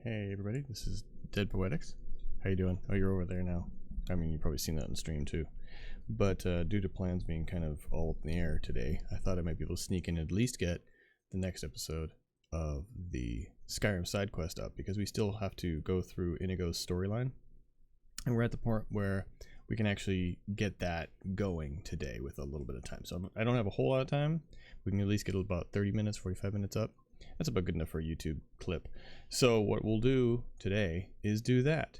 Hey everybody, this is Dead Poetics. How you doing? Oh, you're over there now. I mean, you've probably seen that on stream too. But due to plans being kind of all up in the air today, I thought I might be able to sneak in and at least get the next episode of the Skyrim Sidequest up, because we still have to go through Inigo's storyline. And we're at the point where we can actually get that going today with a little bit of time. So I don't have a whole lot of time. We can at least get about 30 minutes, 45 minutes up. That's about good enough for a YouTube clip. So what we'll do today is do that.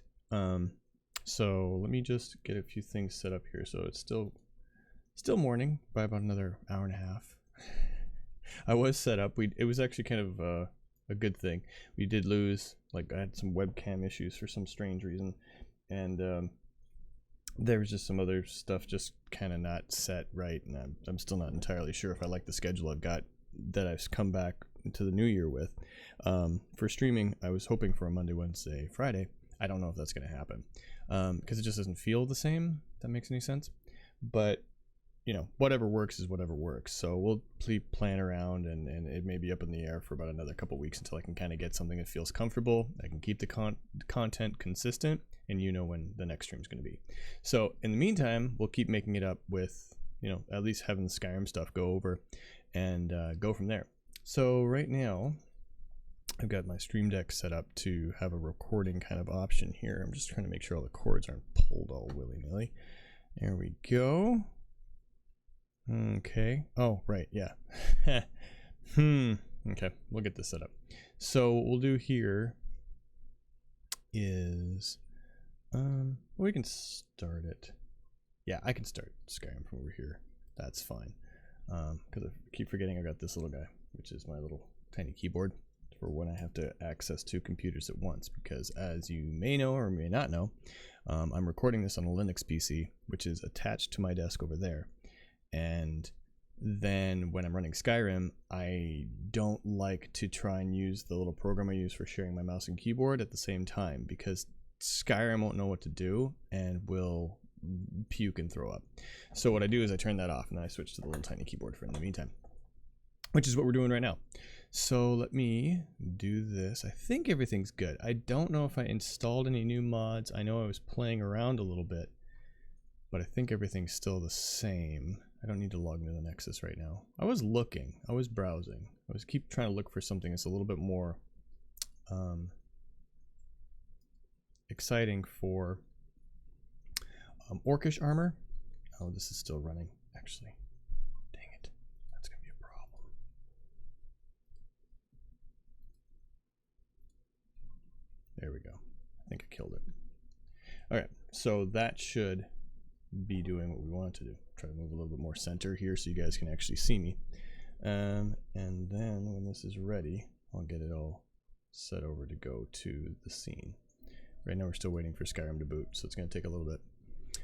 So let me just get a few things set up here. So it's still morning by about another hour and a half. I was set up. It was actually kind of a good thing. We did lose, like, I had some webcam issues for some strange reason, and there was just some other stuff just kind of not set right, and I'm still not entirely sure if I like the schedule I've got that I've come back to the new year with. For streaming, I was hoping for a Monday, Wednesday, Friday. I don't know if that's going to happen because it just doesn't feel the same, if that makes any sense. But you know, whatever works is whatever works. So we'll plan around, and it may be up in the air for about another couple weeks until I can kind of get something that feels comfortable. I can keep the content consistent, and you know when the next stream is going to be. So in the meantime, we'll keep making it up with, you know, at least having the Skyrim stuff go over and go from there. So right now, I've got my Stream Deck set up to have a recording kind of option here. I'm just trying to make sure all the cords aren't pulled all willy-nilly. There we go. Okay. Oh, right. Yeah. Okay. We'll get this set up. So what we'll do here is, we can start it. Yeah, I can start Skyrim from over here. That's fine. Because I keep forgetting I got this little guy, which is my little tiny keyboard for when I have to access two computers at once. Because as you may know or may not know, I'm recording this on a Linux PC, which is attached to my desk over there. And then when I'm running Skyrim, I don't like to try and use the little program I use for sharing my mouse and keyboard at the same time, because Skyrim won't know what to do and will puke and throw up. So what I do is I turn that off and I switch to the little tiny keyboard for in the meantime, which is what we're doing right now. So let me do this. I think everything's good. I don't know if I installed any new mods. I know I was playing around a little bit, but I think everything's still the same. I don't need to log into the Nexus right now. I was looking, I was browsing. I was keep trying to look for something that's a little bit more exciting for orcish armor. Oh, this is still running, actually. Dang it. That's going to be a problem. There we go. I think I killed it. Alright, so that should be doing what we want to do. Try to move a little bit more center here so you guys can actually see me. And then when this is ready, I'll get it all set over to go to the scene. Right now we're still waiting for Skyrim to boot, so it's going to take a little bit.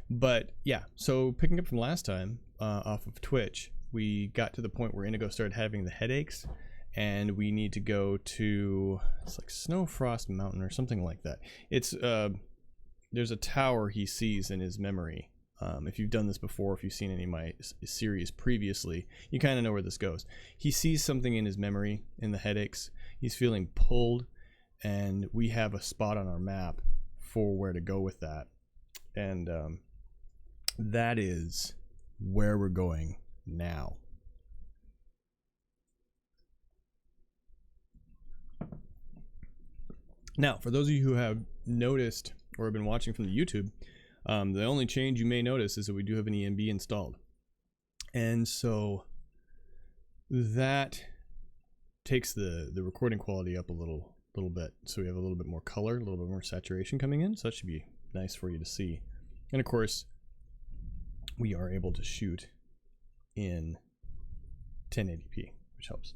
But yeah, so picking up from last time off of Twitch, we got to the point where Inigo started having the headaches, and we need to go to, it's like Snowfrost Mountain or something like that. It's there's a tower he sees in his memory. If you've done this before, if you've seen any of my series previously, you kind of know where this goes. He sees something in his memory, in the headaches. He's feeling pulled, and we have a spot on our map for where to go with that. And that is where we're going now. Now, for those of you who have noticed or have been watching from the YouTube, the only change you may notice is that we do have an ENB installed. And so that takes the recording quality up a little bit. So we have a little bit more color, a little bit more saturation coming in. So that should be nice for you to see. And of course, we are able to shoot in 1080p, which helps.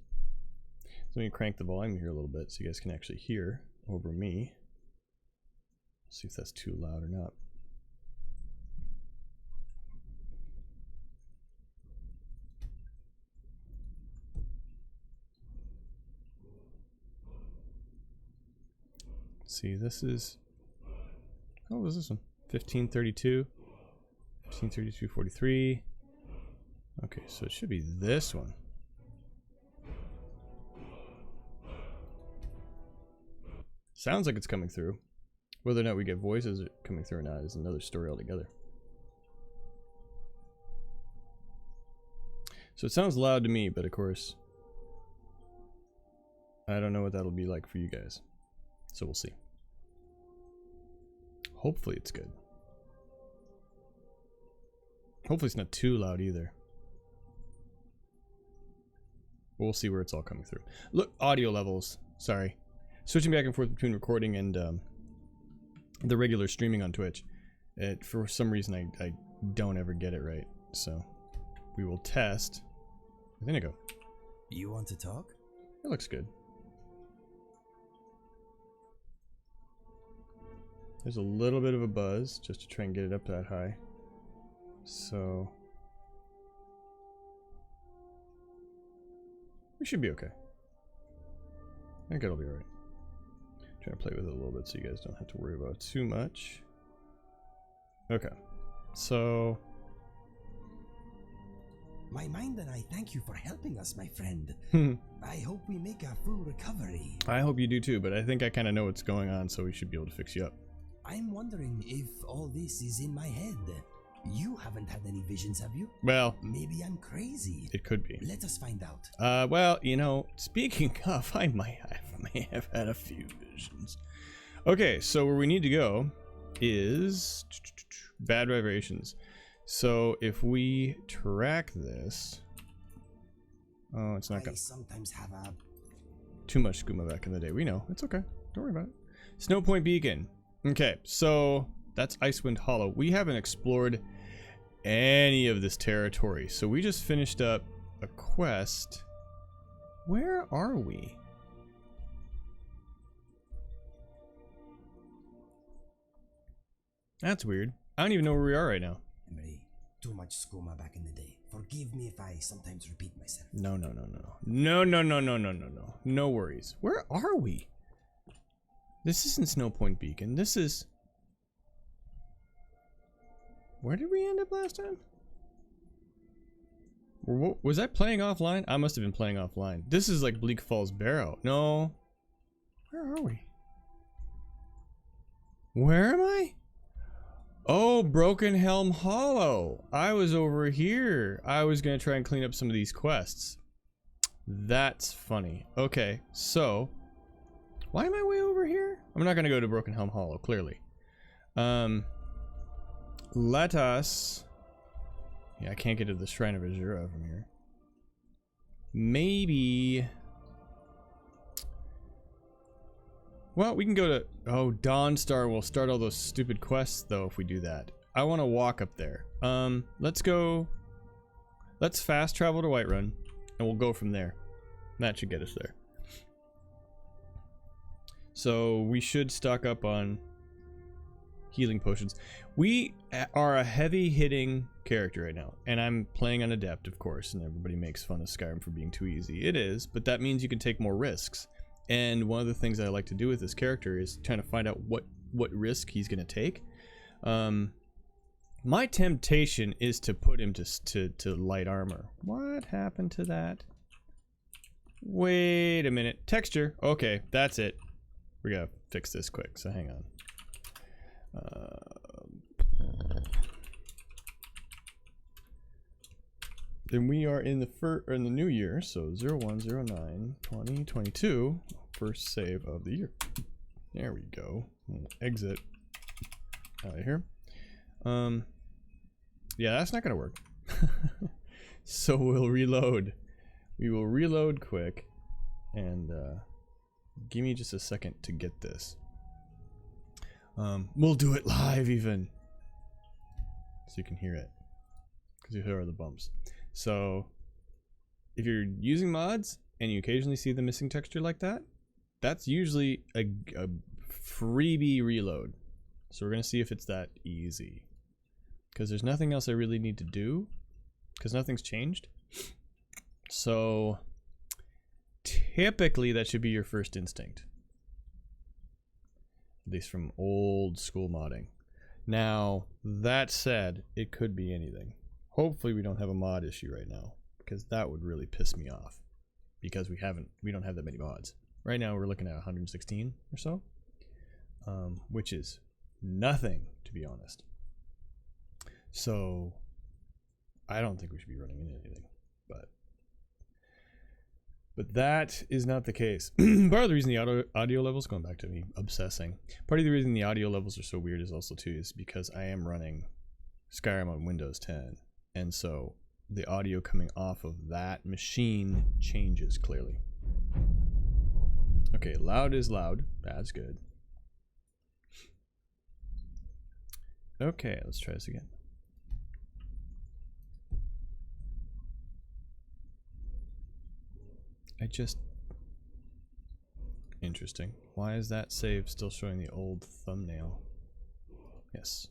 So let me crank the volume here a little bit so you guys can actually hear over me. See if that's too loud or not. See, this is, oh, what was this one? 1532, 1532.43. Okay, so it should be this one. Sounds like it's coming through. Whether or not we get voices coming through or not is another story altogether. So it sounds loud to me, but of course, I don't know what that'll be like for you guys. So we'll see. Hopefully it's good. Hopefully it's not too loud either. We'll see where it's all coming through. Look, audio levels. Sorry. Switching back and forth between recording and the regular streaming on Twitch. For some reason, I don't ever get it right. So we will test with Inigo. You want to talk? It looks good. There's a little bit of a buzz just to try and get it up that high. So we should be okay. I think it'll be alright. Try to play with it a little bit so you guys don't have to worry about it too much. Okay. So my mind and I thank you for helping us, my friend. I hope we make a full recovery. I hope you do too, but I think I kind of know what's going on, so we should be able to fix you up. I'm wondering if all this is in my head. You haven't had any visions, have you? Well, maybe I'm crazy. It could be. Let us find out. Well, you know, speaking of, I may have had a few visions. Okay, so where we need to go is bad vibrations. So if we track this, oh, it's not gonna. I sometimes have a too much skooma back in the day. We know it's okay. Don't worry about it. Snow Point Beacon. Okay, so that's Icewind Hollow. We haven't explored any of this territory, so we just finished up a quest. Where are we? That's weird. I don't even know where we are right now. Emery, too much skooma back in the day. Forgive me if I sometimes repeat myself. No. No worries. Where are we? This isn't Snow Point Beacon. This is... Where did we end up last time? Was I playing offline? I must have been playing offline. This is like Bleak Falls Barrow. No. Where are we? Where am I? Oh, Broken Helm Hollow. I was over here. I was going to try and clean up some of these quests. That's funny. Okay, so... Why am I way over here? I'm not going to go to Broken Helm Hollow, clearly. Let us... Yeah, I can't get to the Shrine of Azura from here. Maybe... Well, we can go to... Oh, Dawnstar will start all those stupid quests, though, if we do that. I want to walk up there. Let's go... Let's fast travel to Whiterun, and we'll go from there. That should get us there. So, we should stock up on healing potions. We are a heavy-hitting character right now, and I'm playing on Adept, of course, and everybody makes fun of Skyrim for being too easy. It is, but that means you can take more risks. And one of the things I like to do with this character is trying to find out what risk he's going to take. My temptation is to put him to light armor. What happened to that? Wait a minute. Texture. Okay, that's it. We gotta fix this quick, so hang on. Then we are in the new year, so 0109/2022, first save of the year. There we go. We'll exit out of here. Yeah, that's not gonna work. So we'll reload. We will reload quick, and give me just a second to get this. We'll do it live even, so you can hear it, because you hear the bumps. So if you're using mods and you occasionally see the missing texture like that, that's usually a freebie reload. So we're gonna see if it's that easy, because there's nothing else I really need to do, because nothing's changed. So typically that should be your first instinct, at least from old school modding. Now that said, it could be anything. Hopefully we don't have a mod issue right now, because that would really piss me off, because we don't have that many mods right now. We're looking at 116 or so. which is nothing, to be honest. So I don't think we should be running into anything, but that is not the case. Part of the reason the audio levels, going back to me obsessing, part of the reason the audio levels are so weird is also too is because I am running Skyrim on Windows 10, and so the audio coming off of that machine changes clearly. Okay, loud is loud. That's good. Okay, let's try this again. Interesting. Why is that save still showing the old thumbnail? Yes.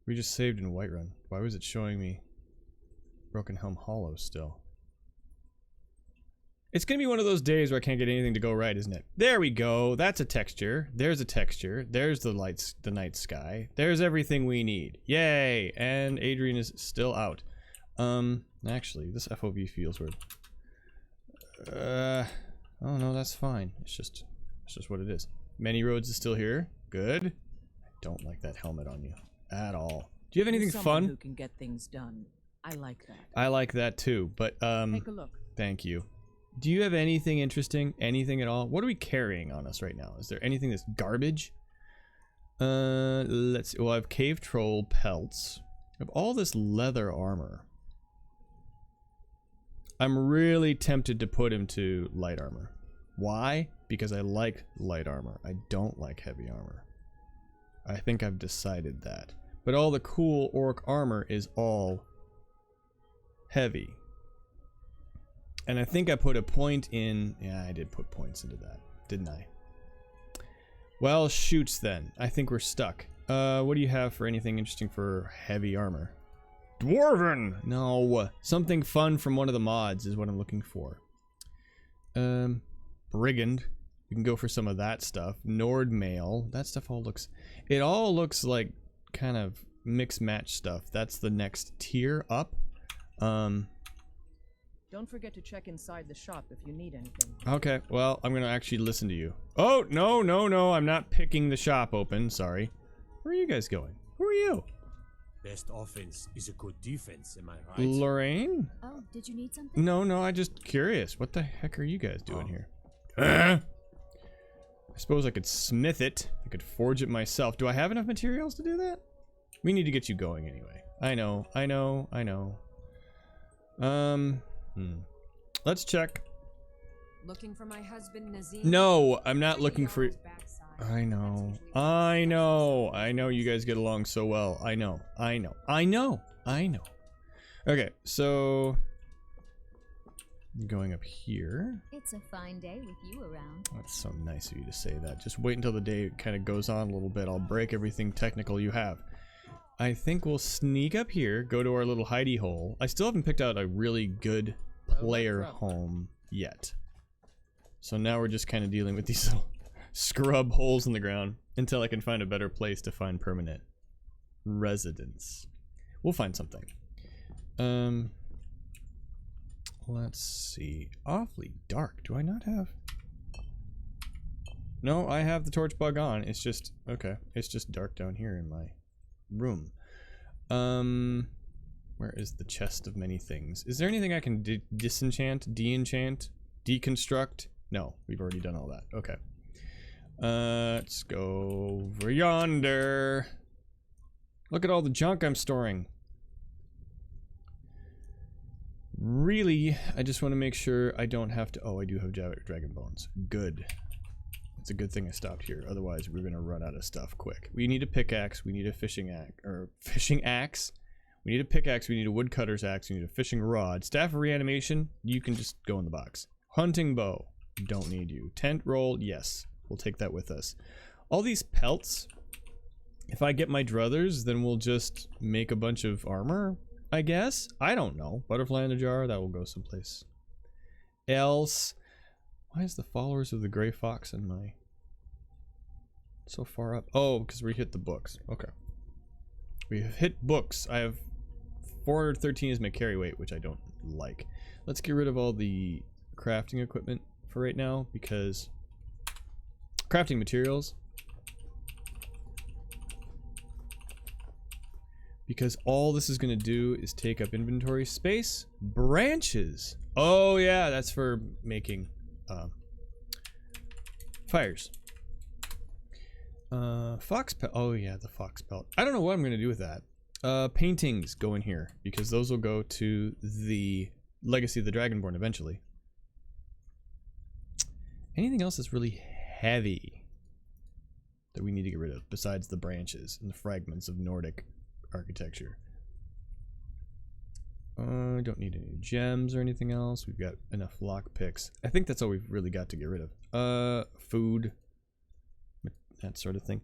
We just saved in Whiterun. Why was it showing me Broken Helm Hollow still? It's gonna be one of those days where I can't get anything to go right, isn't it? There we go. That's a texture. There's a texture. There's the lights, the night sky. There's everything we need. Yay! And Adrian is still out. Actually, this FOV feels weird. Oh no, that's fine. It's just what it is. Many Roads is still here. Good. I don't like that helmet on you at all. Do you have anything fun? Who can get things done. I like that. I like that too, but take a look. Thank you. Do you have anything interesting? Anything at all? What are we carrying on us right now? Is there anything that's garbage? Let's see. Well, I have cave troll pelts. I have all this leather armor. I'm really tempted to put him to light armor. Why? Because I like light armor. I don't like heavy armor. I think I've decided that. But all the cool orc armor is all heavy. And I think I put a point in... Yeah, I did put points into that, didn't I? Well, shoots then. I think we're stuck. What do you have for anything interesting for heavy armor? Dwarven! No. Something fun from one of the mods is what I'm looking for. Brigand. We can go for some of that stuff. Nord Mail. That stuff all looks... It all looks like kind of mix match stuff. That's the next tier up. Don't forget to check inside the shop if you need anything. Okay, well, I'm gonna actually listen to you. Oh, no, no, no, I'm not picking the shop open, sorry. Where are you guys going? Who are you? Best offense is a good defense, am I right? Lorraine? Oh, did you need something? No, no, I'm just curious. What the heck are you guys doing here? I suppose I could smith it. I could forge it myself. Do I have enough materials to do that? We need to get you going anyway. I know. Let's check. Looking for my husband Nazim? No, I'm not looking for... I know you guys get along so well. I know. Okay, so... going up here. It's a fine day with you around. That's so nice of you to say that. Just wait until the day kind of goes on a little bit. I'll break everything technical you have. I think we'll sneak up here, go to our little hidey hole. I still haven't picked out a really good player home yet. So now we're just kind of dealing with these little scrub holes in the ground until I can find a better place to find permanent residence. We'll find something. Let's see. Awfully dark. Do I not have... No, I have the torch bug on. It's just... Okay. It's just dark down here in my room. Where is the chest of many things? Is there anything I can disenchant, de-enchant, deconstruct? No, we've already done all that. Okay. Let's go over yonder. Look at all the junk I'm storing. Really, I just want to make sure I don't have to... Oh, I do have dragon bones. Good. It's a good thing I stopped here. Otherwise, we're going to run out of stuff quick. We need a pickaxe. We need a fishing axe. We need a pickaxe. We need a woodcutter's axe. We need a fishing rod. Staff of reanimation. You can just go in the box. Hunting bow. Don't need you. Tent roll. Yes. We'll take that with us. All these pelts. If I get my druthers, then we'll just make a bunch of armor, I guess. I don't know. Butterfly in a jar. That will go someplace else. Why is the followers of the gray fox in my... so far up? Oh, because we hit the books. Okay. We have hit books. I have 413 as my carry weight, which I don't like. Let's get rid of all the crafting equipment for right now, because Crafting materials. Because all this is going to do is take up inventory space. Branches. Oh yeah, that's for making fires. Fox pelt. Oh yeah, the fox pelt. I don't know what I'm going to do with that. Paintings go in here because those will go to the Legacy of the Dragonborn eventually. Anything else that's really heavy that we need to get rid of besides the branches and the fragments of Nordic architecture? Don't need any gems or anything else. We've got enough lock picks. I think that's all we've really got to get rid of. Food, that sort of thing.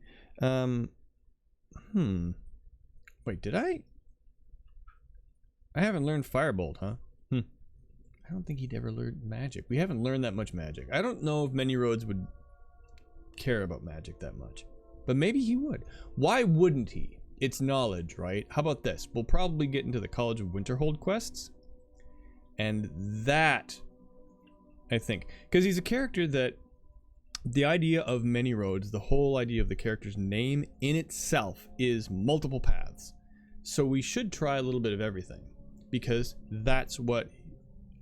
Wait, did I haven't learned Firebolt, huh? I don't think he'd ever learned magic. We haven't learned that much magic. I don't know if Many Roads would care about magic that much, but maybe he would. Why wouldn't he? It's knowledge, right? How about this? We'll probably get into the College of Winterhold quests, and that, I think, because he's a character that the idea of Many Roads, the whole idea of the character's name in itself is multiple paths. So we should try a little bit of everything, because that's what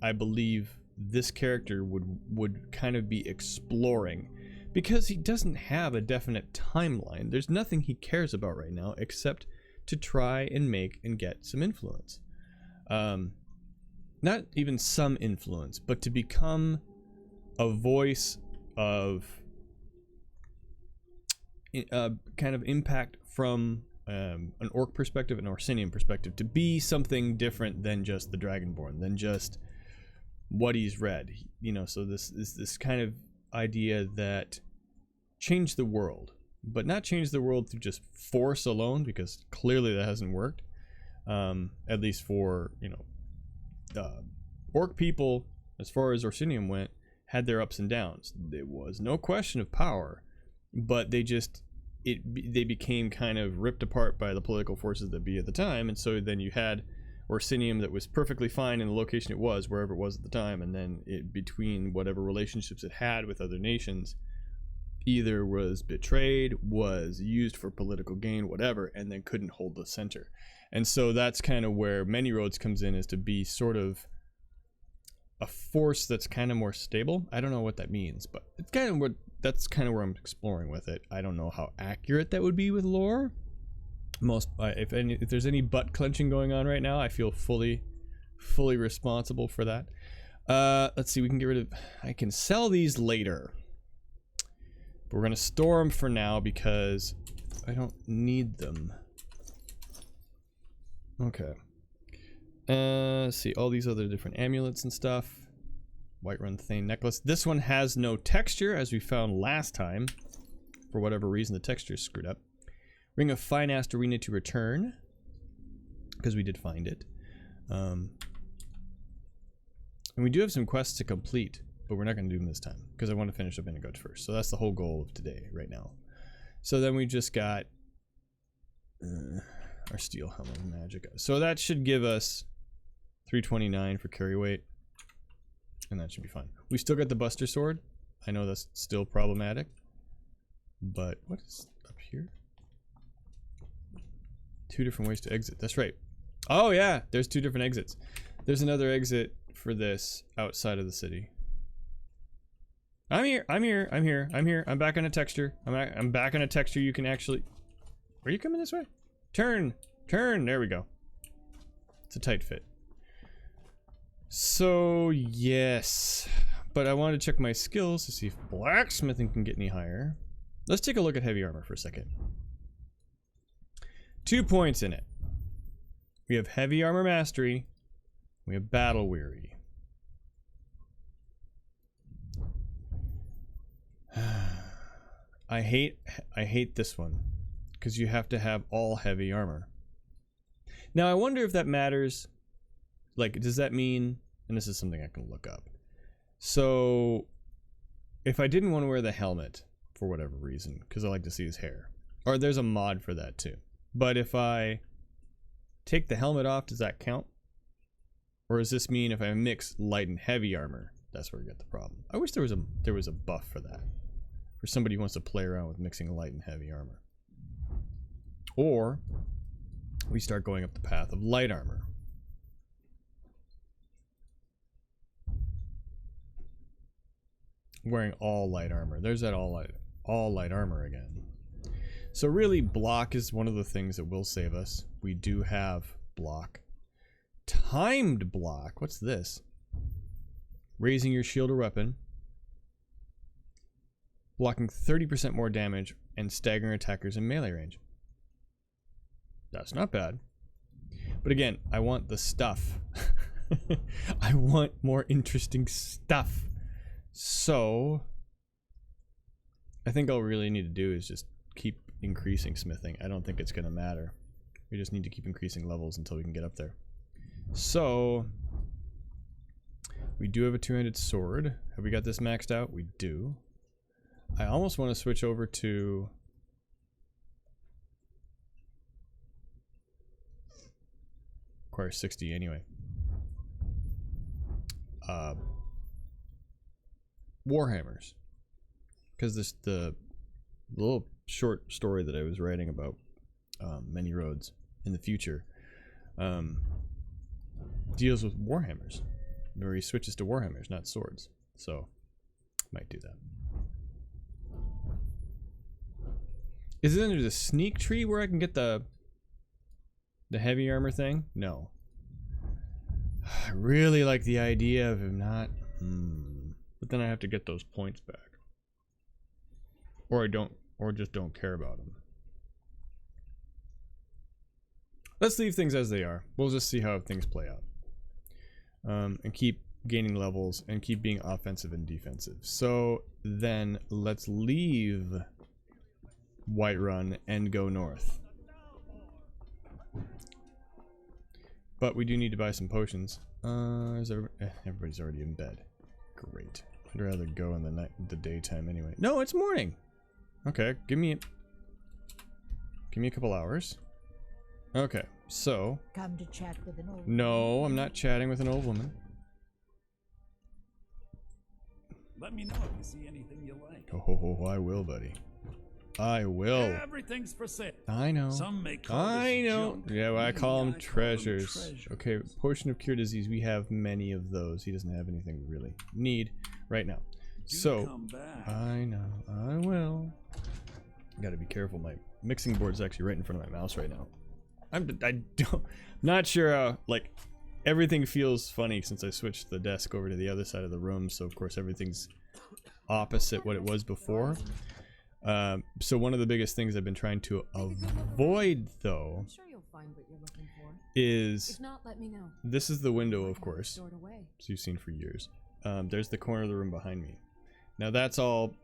I believe this character would kind of be exploring, because he doesn't have a definite timeline. There's nothing he cares about right now except to try and make and get some influence. Not even some influence, but to become a voice of kind of impact from an orc perspective, an Orsinian perspective, to be something different than just the Dragonborn, than just what he's read, you know. So this kind of idea that change the world, but not change the world through just force alone, because clearly that hasn't worked. At least for, you know, orc people, as far as Orsinium went, had their ups and downs. There was no question of power, but they became kind of ripped apart by the political forces that be at the time, and so then you had Orsinium that was perfectly fine in the location it was, wherever it was at the time, and then it, between whatever relationships it had with other nations, either was betrayed, was used for political gain, whatever, and then couldn't hold the center. And so that's kind of where Many Roads comes in, is to be sort of a force that's kind of more stable. I don't know what that means, but it's kind of what, that's kind of where I'm exploring with it. I don't know how accurate that would be with lore. If there's any butt clenching going on right now, I feel fully responsible for that. Let's see, we can get rid of, I can sell these later, but we're gonna store them for now because I don't need them. Okay. Let's see, all these other different amulets and stuff. Whiterun Thane necklace. This one has no texture, as we found last time. For whatever reason, the texture is screwed up. Ring of Finast Arena to return, because we did find it. And we do have some quests to complete, but we're not going to do them this time, because I want to finish up Inigo first. So that's the whole goal of today, right now. So then we just got our Steel Helmet of Magic. So that should give us 329 for carry weight, and that should be fine. We still got the Buster Sword. I know that's still problematic, but what is up here? 2 different ways to exit. That's right. Oh yeah, there's 2 different exits. There's another exit for this outside of the city. I'm here. I'm back on a texture. I'm back on a texture. You can actually. Are you coming this way? Turn. There we go. It's a tight fit. So yes, but I want to check my skills to see if blacksmithing can get any higher. Let's take a look at heavy armor for a second. 2 points in it. We have heavy armor mastery. We have battle weary. I hate this one, because you have to have all heavy armor. Now I wonder if that matters. Like, does that mean, and this is something I can look up. So if I didn't want to wear the helmet for whatever reason, because I like to see his hair, or there's a mod for that too. But if I take the helmet off, does that count? Or does this mean if I mix light and heavy armor, that's where we get the problem? I wish there was a buff for that. for somebody who wants to play around with mixing light and heavy armor. Or we start going up the path of light armor. Wearing all light armor. There's that all light armor again. So really, block is one of the things that will save us. We do have block. Timed block. What's this? Raising your shield or weapon. Blocking 30% more damage and staggering attackers in melee range. That's not bad. But again, I want the stuff. I want more interesting stuff. So I think all we really need to do is just keep increasing smithing. I don't think it's going to matter. We just need to keep increasing levels until we can get up there. So we do have a two-handed sword. Have we got this maxed out? We do. I almost want to switch over to requires 60 anyway. Warhammers, because the little short story that I was writing about many roads in the future deals with warhammers, where he switches to warhammers, not swords. So might do that. Is it under the sneak tree where I can get the heavy armor thing? No. I really like the idea of him not. But then I have to get those points back. Or I don't, or just don't care about them. Let's leave things as they are. We'll just see how things play out. And keep gaining levels and keep being offensive and defensive. So then let's leave Whiterun and go north. But we do need to buy some potions. Everybody's already in bed. Great. I'd rather go in the daytime anyway. No, it's morning. Okay, give me a couple hours. Okay, so Come to chat with an old no, I'm not chatting with an old woman. Let me know if you see anything you like. Oh, I will, buddy. I will. Everything's for sale. I know. Some may call I this know. junk. Yeah, well, I call them treasures. treasures. Okay, potion of cure disease. We have many of those. He doesn't have anything we really need right now. Do So come back. I know. I will. Got to be careful. My mixing board's actually right in front of my mouse right now. Not sure how, like, everything feels funny since I switched the desk over to the other side of the room. So of course everything's opposite what it was before. So one of the biggest things I've been trying to avoid, though, I'm sure you'll find what you're looking for. is If not, let me know. this is the window, of course, Stored away. as you've seen for years. There's the corner of the room behind me. Now that's all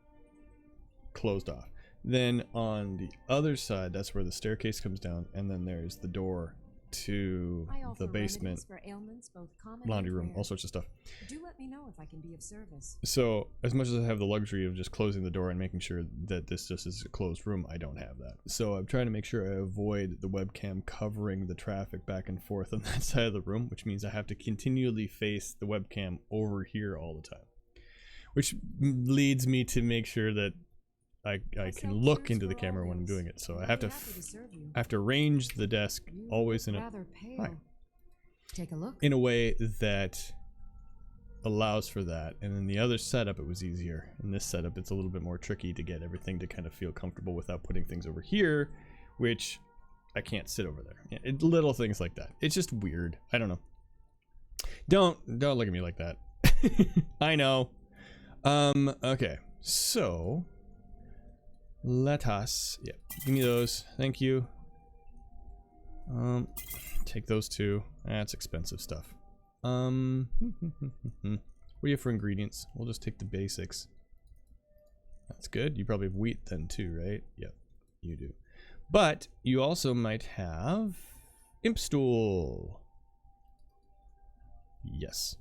closed off. Then on the other side, that's where the staircase comes down, and then there's the door to I offer the basement, remedies for ailments, both common laundry and room, rare. all sorts of stuff. Do let me know if I can be of service. So as much as I have the luxury of just closing the door and making sure that this just is a closed room, I don't have that. So I'm trying to make sure I avoid the webcam covering the traffic back and forth on that side of the room, which means I have to continually face the webcam over here all the time. Which leads me to make sure that I can look into the camera when I'm doing it. So I have to arrange the desk always in a Rather pale. Hi. Take a look. in a way that allows for that. And in the other setup, it was easier. In this setup, it's a little bit more tricky to get everything to kind of feel comfortable without putting things over here, which I can't sit over there. Little things like that. It's just weird. I don't know. Don't look at me like that. I know. Okay. So let us, yeah, give me those. Thank you. Take those two. That's expensive stuff. What do you have for ingredients? We'll just take the basics. That's good. You probably have wheat then too, right? Yep, you do. But you also might have imp stool. Yes,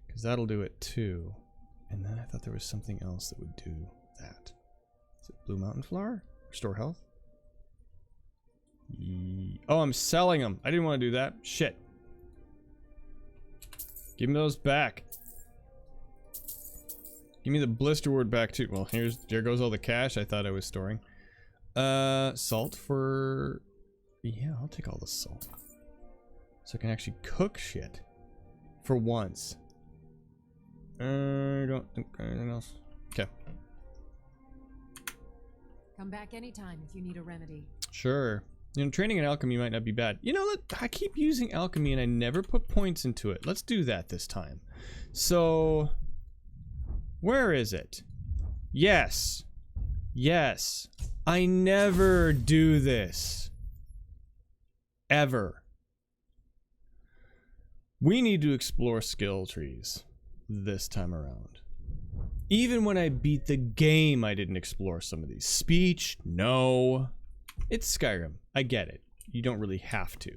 because that'll do it too. And then I thought there was something else that would do that. Is it Blue Mountain Flower? Restore health? Oh, I'm selling them. I didn't want to do that. Shit. Give me those back. Give me the blister word back too. Well, there goes all the cash I thought I was storing. Salt for... Yeah, I'll take all the salt. So I can actually cook shit. For once. I don't think anything else. Okay. Come back anytime if you need a remedy. Sure. You know, training in alchemy might not be bad. You know, I keep using alchemy and I never put points into it. Let's do that this time. So... Where is it? Yes. Yes. I never do this. Ever. We need to explore skill trees this time around. Even when I beat the game, I didn't explore some of these. Speech? No. It's Skyrim. I get it. You don't really have to.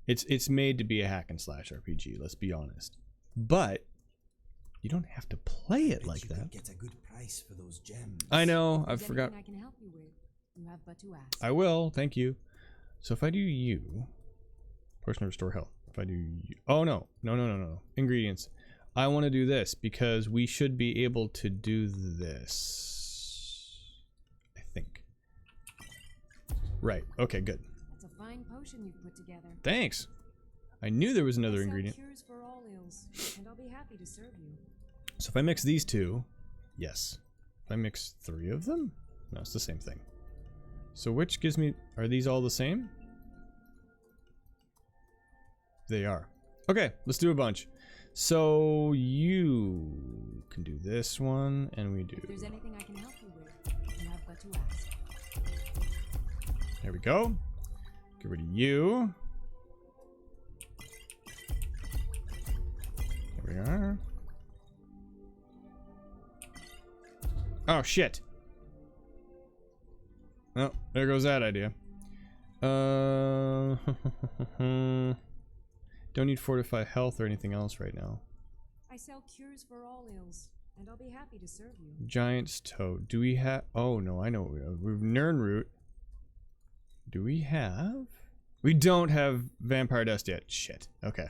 It's made to be a hack and slash RPG, let's be honest. But you don't have to play it like that. Get a good price for those gems. I know, I If there's forgot. anything I can help you with, you have but to ask. I will, thank you. So if I do you, potion to restore health. If I do you, oh no, no. Ingredients. I want to do this because we should be able to do this. I think. Right, okay, good. That's a fine potion you've put together. Thanks. I knew there was another I sell ingredient. cures for all ills, and I'll be happy to serve you. So if I mix these two, yes. If I mix 3 of them? No, it's the same thing. So which gives me, are these all the same? They are. Okay, let's do a bunch. So you can do this one, and we do. If there's anything I can help you with, you have but to ask. There we go. Get rid of you. There we are. Oh shit. Oh, there goes that idea. Don't need fortify health or anything else right now. I sell cures for all ills, and I'll be happy to serve you. Giant's toe. Do we have? Oh no, I know what we have. We've Nern root. Do we have? We don't have vampire dust yet. Shit. Okay.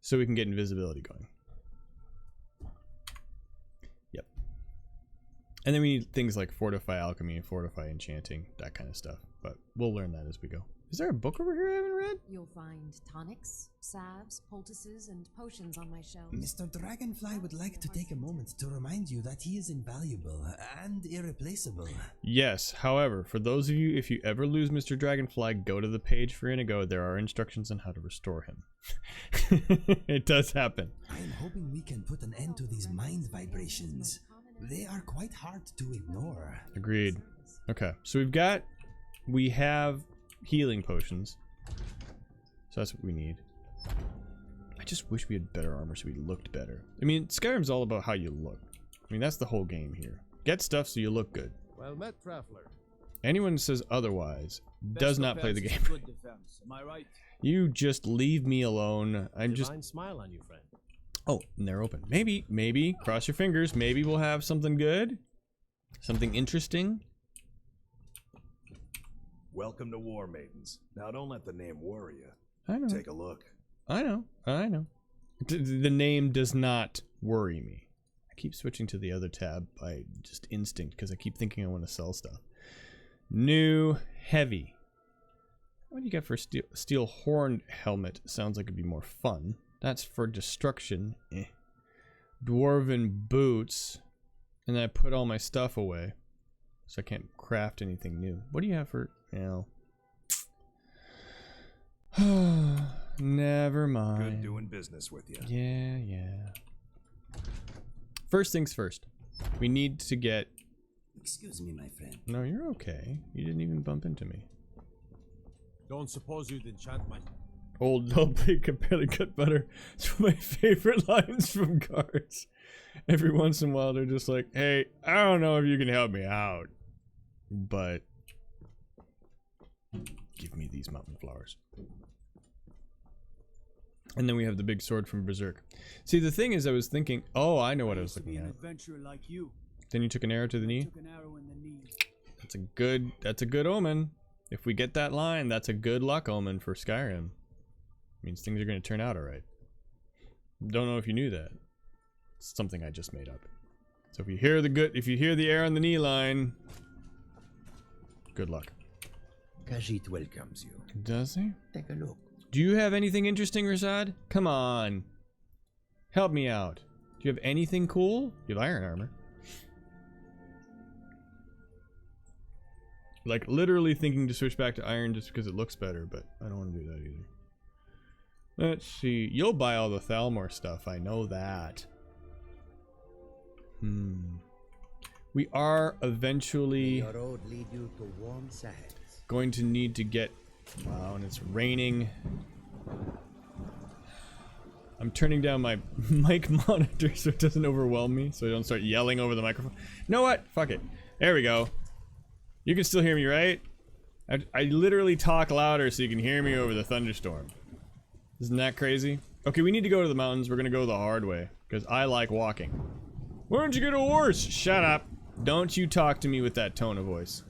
So we can get invisibility going. Yep. And then we need things like fortify alchemy and fortify enchanting, that kind of stuff. But we'll learn that as we go. Is there a book over here I haven't read? You'll find tonics, salves, poultices, and potions on my shelves. Mr. Dragonfly would like to take a moment to remind you that he is invaluable and irreplaceable. Yes, however, for those of you, if you ever lose Mr. Dragonfly, go to the page for Inigo. There are instructions on how to restore him. It does happen. I'm hoping we can put an end to these mind vibrations. They are quite hard to ignore. Agreed. Okay, so we have healing potions. So that's what we need. I just wish we had better armor so we looked better. I mean, Skyrim's all about how you look. I mean, that's the whole game here. Get stuff so you look good. Well met, traveler. Anyone who says otherwise does not play the game. Good defense. Am I right? You just leave me alone. I'm just... Divine smile on you, friend. Oh, and they're open. Maybe, cross your fingers. Maybe we'll have something good. Something interesting. Welcome to War Maidens. Now don't let the name worry you. I know. Take a look. I know. The name does not worry me. I keep switching to the other tab by just instinct because I keep thinking I want to sell stuff. New heavy. What do you got for steel horn helmet? Sounds like it'd be more fun. That's for destruction. Dwarven boots. And then I put all my stuff away. So I can't craft anything new. What do you have for... You know. Never mind. Good doing business with you. Yeah. First things first. We need to get... Excuse me, my friend. No, you're okay. You didn't even bump into me. Don't suppose you'd enchant my... Old dull pig can barely cut butter. It's one of my favorite lines from guards. Every once in a while they're just like, hey, I don't know if you can help me out, but give me these mountain flowers. And then we have the big sword from Berserk. See, the thing is, I was thinking, oh, I know what I was looking An at. adventurer like you. Then you took an arrow to the knee? Took an arrow in the knee. That's a good omen. If we get that line, that's a good luck omen for Skyrim. Means things are going to turn out alright. Don't know if you knew that. It's something I just made up. So if you hear the air on the knee line, good luck. Khajiit welcomes you. Does he? Take a look. Do you have anything interesting, Rasad? Come on. Help me out. Do you have anything cool? You have iron armor. Like, literally thinking to switch back to iron just because it looks better, but I don't want to do that either. Let's see. You'll buy all the Thalmor stuff. I know that. We are eventually Your road lead you to warm sands. going to need to get... Wow, and it's raining. I'm turning down my mic monitor so it doesn't overwhelm me, so I don't start yelling over the microphone. You know what? Fuck it. There we go. You can still hear me, right? I literally talk louder so you can hear me over the thunderstorm. Isn't that crazy? Okay, we need to go to the mountains. We're gonna go the hard way, because I like walking. Why don't you get a horse? Shut up. Don't you talk to me with that tone of voice.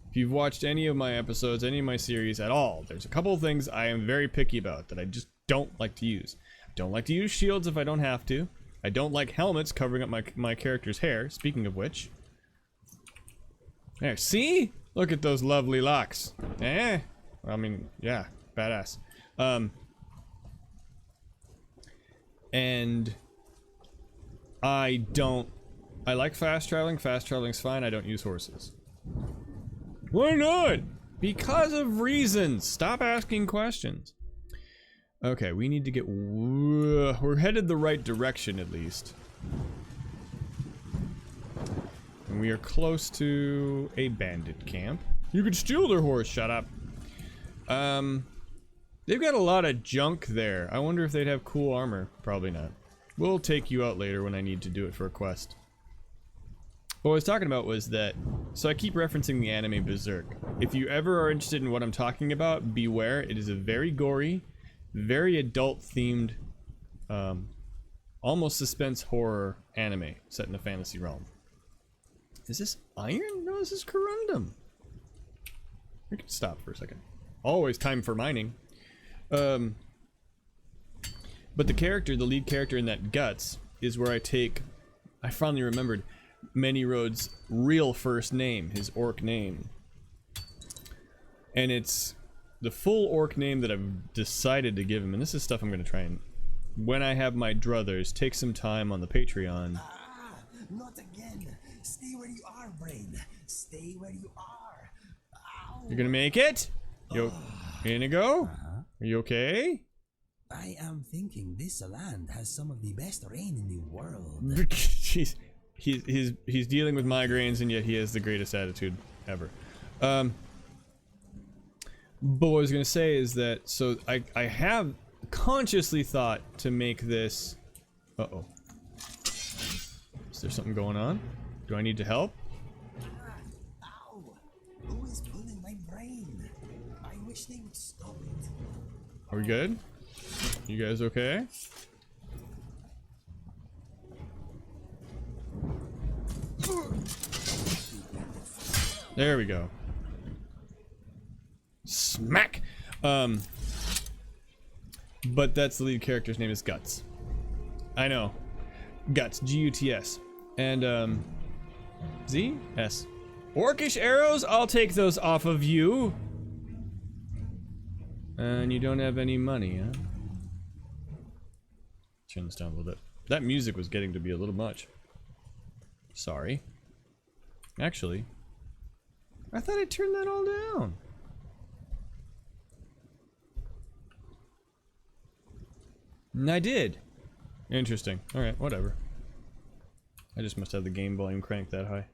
If you've watched any of my episodes, any of my series at all, there's a couple of things I am very picky about that I just don't like to use. I don't like to use shields if I don't have to. I don't like helmets covering up my character's hair, speaking of which. There, see? Look at those lovely locks. Eh? I mean, yeah, badass. And I like fast traveling. Fast traveling's fine. I don't use horses. Why not? Because of reasons. Stop asking questions. Okay, we need to get... We're headed the right direction, at least. And we are close to a bandit camp. You could steal their horse. Shut up. They've got a lot of junk there. I wonder if they'd have cool armor. Probably not. We'll take you out later when I need to do it for a quest. What I was talking about was that... So I keep referencing the anime Berserk. If you ever are interested in what I'm talking about, beware. It is a very gory, very adult-themed, almost suspense horror anime set in a fantasy realm. Is this iron? No, this is corundum. We can stop for a second. Always time for mining. But the character, the lead character in that Guts, is where I finally remembered Many Road's real first name, his orc name. And it's the full orc name that I've decided to give him, and this is stuff I'm going to try and, when I have my druthers, take some time on the Patreon. Ah, not again. Stay where you are, Brain. Stay where you are. Ow. You're going to make it? Inigo? Are you okay? I am thinking this land has some of the best rain in the world. Jeez. He's dealing with migraines, and yet he has the greatest attitude ever. But what I was gonna say is that, so I have consciously thought to make this... Uh-oh. Is there something going on? Do I need to help? Ow! Who is pulling my brain? I wish they would stop it. Are we good? You guys okay? There we go. Smack! But that's the lead character's name is Guts. I know. Guts. G-U-T-S. And, Z? S. Orcish arrows? I'll take those off of you. And you don't have any money, huh? Turn this down a little bit. That music was getting to be a little much. Sorry. Actually, I thought I turned that all down. And I did. Interesting. Alright, whatever. I just must have the game volume cranked that high.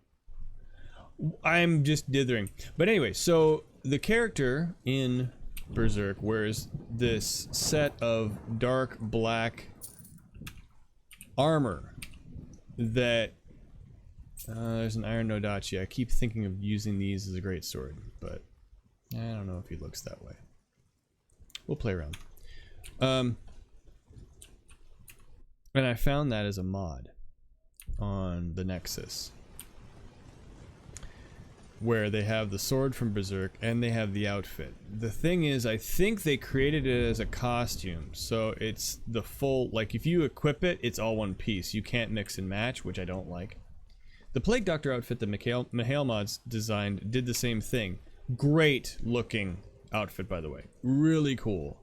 I'm just dithering. But anyway, so the character in Berserk wears this set of dark black armor that there's an iron Nodachi. I keep thinking of using these as a great sword, but I don't know if he looks that way. We'll play around. And I found that as a mod on the Nexus. where they have the sword from Berserk and they have the outfit. The thing is, I think they created it as a costume, so it's the full, like if you equip it, it's all one piece. You can't mix and match, which I don't like. The Plague Doctor outfit that Mihail Mods designed did the same thing. Great looking outfit, by the way. Really cool.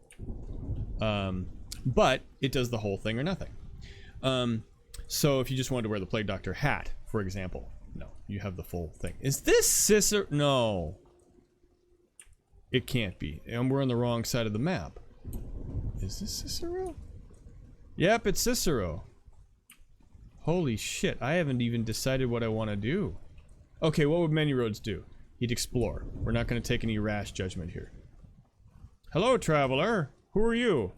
But it does the whole thing or nothing. So if you just wanted to wear the Plague Doctor hat, for example, no, you have the full thing. Is this Cicero? No. It can't be. And we're on the wrong side of the map. Is this Cicero? Yep, it's Cicero. Holy shit, I haven't even decided what I want to do. Okay, what would Many Roads do? He'd explore. We're not going to take any rash judgment here. Hello, traveler. Who are you?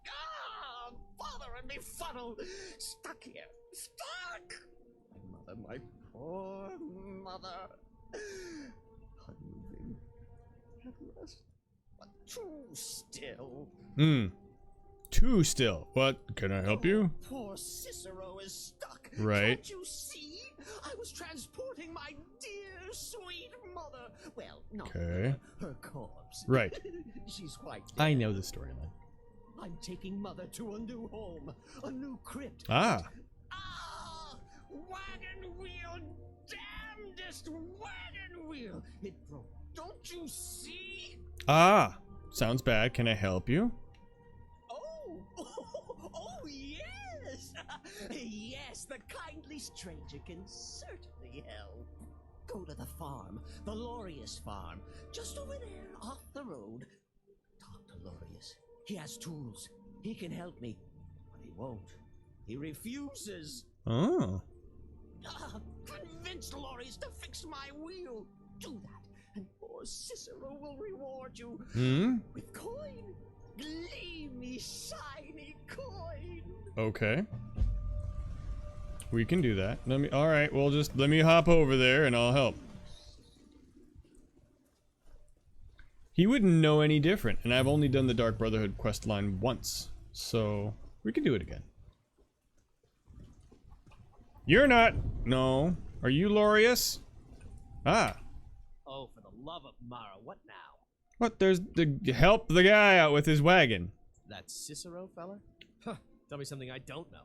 Ah, bother and me funnel. Stuck here. Stuck. My mother, my poor mother. Unmoving. Helpless. But too still. Too still. What? Can I help you? Poor Cicero is stuck. Right. Can't you see? I was transporting my dear, sweet mother. Well, not Okay. her corpse. Right. She's quite dead. I know the storyline. I'm taking mother to a new home, a new crypt. Ah. Ah! Wagon wheel, damnedest wagon wheel! It broke. Don't you see? Ah. Sounds bad. Can I help you? Oh, yes! Yes, the kindly stranger can certainly help. Go to the farm, the Lorius farm, just over there, off the road. Talk to Lorius. He has tools. He can help me. But he won't. He refuses. Oh. Convince Lorius to fix my wheel. Do that, and poor Cicero will reward you. With coin. Gleamy, shiny coin. Okay. We can do that. Alright, well just let me hop over there and I'll help. He wouldn't know any different, and I've only done the Dark Brotherhood quest line once, so we can do it again. You're not. No. Are you Lorius? Ah. Oh, for the love of Mara, what now? What? There's the help the guy out with his wagon. That Cicero fella? Huh, tell me something I don't know.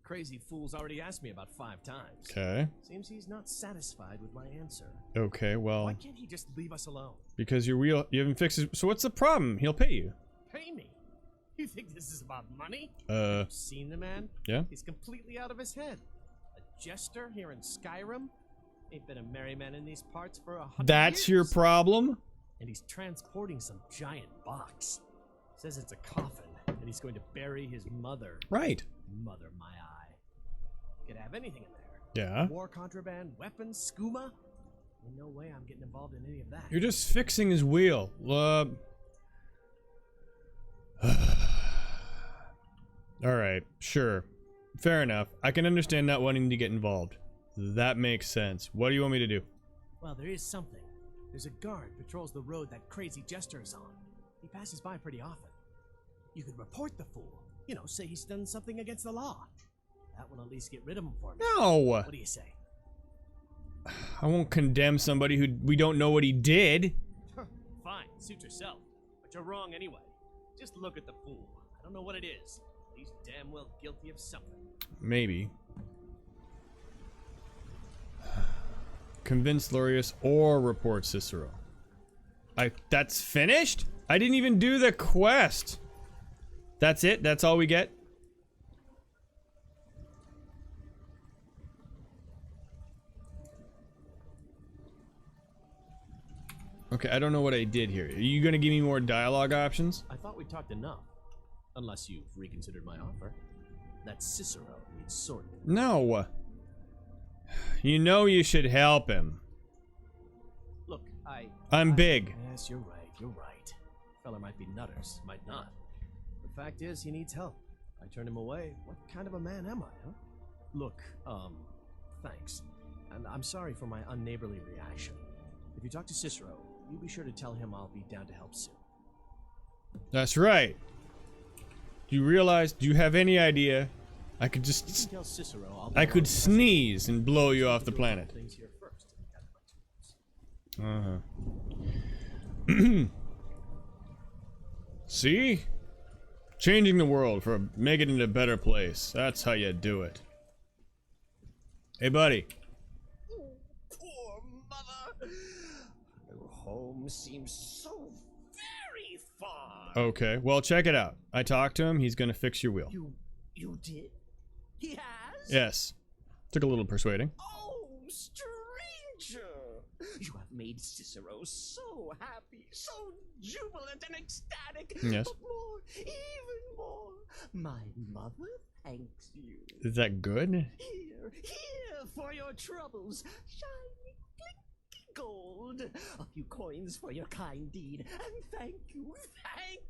Crazy fool's already asked me about 5 times. Okay. Seems he's not satisfied with my answer. Okay, well. Why can't he just leave us alone? Because your wheel, you haven't fixed it. So what's the problem? He'll pay you. Pay me? You think this is about money? Seen the man? Yeah. He's completely out of his head. A jester here in Skyrim? Ain't been a merry man in these parts for 100 That's years. your problem? And he's transporting some giant box. Says it's a coffin, and he's going to bury his mother. Right. Mother, my eye. Could have anything in there. Yeah. War contraband, weapons, skooma. Ain't no way I'm getting involved in any of that. You're just fixing his wheel. Alright, sure. Fair enough. I can understand not wanting to get involved. That makes sense. What do you want me to do? Well, there is something. There's a guard patrols the road that crazy jester is on. He passes by pretty often. You could report the fool. You know, say he's done something against the law. That will at least get rid of him for me. No! What do you say? I won't condemn somebody who we don't know what he did. Fine, suit yourself. But you're wrong anyway. Just look at the fool. I don't know what it is. But he's damn well guilty of something. Maybe. Convince Lorius or report Cicero. That's finished? I didn't even do the quest. That's it? That's all we get? Okay, I don't know what I did here. Are you gonna give me more dialogue options? I thought we talked enough. Unless you've reconsidered my offer. That Cicero needs sorting. No. You know you should help him. Look, I'm big. Yes, you're right, you're right. Fella might be nutters, might not. The fact is, he needs help. I turn him away. What kind of a man am I, huh? Look, thanks. And I'm sorry for my unneighborly reaction. If you talk to Cicero, you be sure to tell him I'll be down to help soon. That's right. Do you realize, do you have any idea? I could You can just, tell Cicero I'll be I along could with us. sneeze and blow you off the Do a couple planet. things here first and gather my tools. See? Changing the world for make it into a better place. That's how you do it. Hey, buddy. Poor mother. Her home seems so very far. Okay, well, check it out. I talked to him. He's gonna fix your wheel. You did? He has? Yes. Took a little persuading. Oh, stranger! You have made Cicero so happy, so jubilant and ecstatic. Yes. But more, even more, my mother thanks you. Is that good? Here for your troubles, shiny, clinky gold. A few coins for your kind deed, and thank